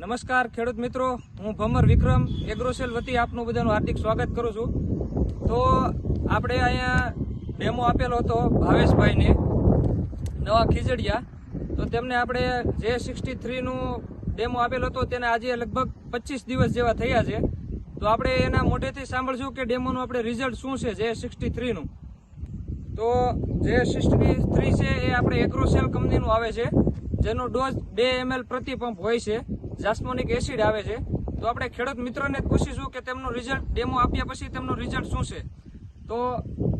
નમસ્કાર ખેડૂત મિત્રો, હું ભમર વિક્રમ એગ્રોસેલ વતી આપનું બધાનું હાર્દિક સ્વાગત કરું છું. તો આપણે અહીંયા ડેમો આપેલો હતો ભાવેશભાઈને નવા ખીજડીયા. તો તેમને આપણે J63નું ડેમો આપેલો હતો, તેને આજે લગભગ 25 દિવસ જેવા થયા છે. તો આપણે એના મોઢેથી સાંભળશું કે ડેમોનું આપણે રિઝલ્ટ શું છે J63નું. તો J63 છે એ આપણે એગ્રોસેલ કંપનીનું આવે છે, જેનો ડોઝ 2 ml પ્રતિ પંપ હોય છે. જાસ્મોનિક એસિડ આવે છે. તો આપણે ખેડૂત મિત્રોને પૂછીશું કે તેમનું રિઝલ્ટ ડેમો આપ્યા પછી તેમનું રિઝલ્ટ શું છે. તો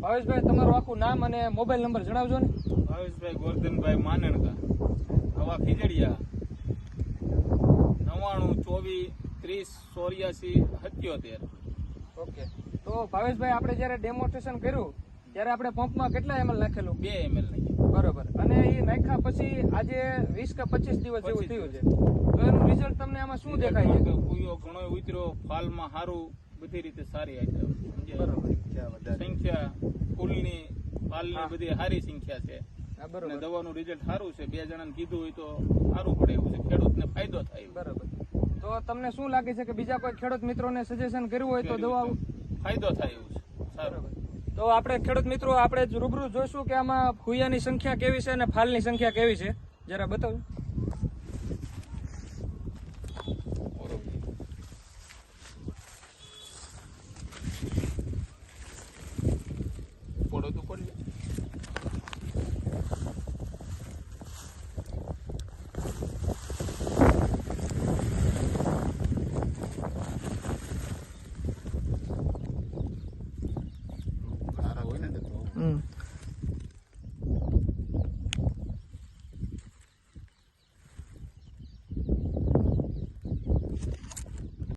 ભાવેશભાઈ, તમારું આખું નામ અને મોબાઈલ નંબર જણાવજો ને. ભાવેશભાઈ ગોરધનભાઈ માનણકા, નવા ખીજડીયા, 99 24 30 84 77. ઓકે. તો ભાવેશભાઈ, આપણે જ્યારે ડેમોન્સ્ટ્રેશન કર્યું ત્યારે આપણે પંપમાં કેટલા ml નાખેલું? 2 ml નાખ્યું. બરોબર. અને એ નાખ્યા પછી આજે 20 કે 25 દિવસ જેવું થયું છે. તો એનું રિઝલ્ટ તમને આમાં શું દેખાય છે? કુયો ઘણો ઉતર્યો, ફાલમાં સારું, બધી રીતે સારી આઈટમ. બરોબર. સંખ્યા ફૂલની, ફાલની બધી સારી સંખ્યા છે. હા, બરોબર. અને દવાનું રિઝલ્ટ સારું છે. 2 જણાને કીધું હોય તો સારું પડે એવું છે, ખેડૂતને ફાયદો થાય. બરોબર. તો તમને શું લાગે છે કે બીજા કોઈ ખેડૂત મિત્રોને સજેશન કર્યું હોય તો દવા ફાયદો થાય એવું છે. સારું. તો આપણે ખેડૂત મિત્રો આપણે રૂબરૂ જોઈશું કે આમાં ફૂયાની સંખ્યા કેવી છે અને ફાલની સંખ્યા કેવી છે. જરા બતાવો.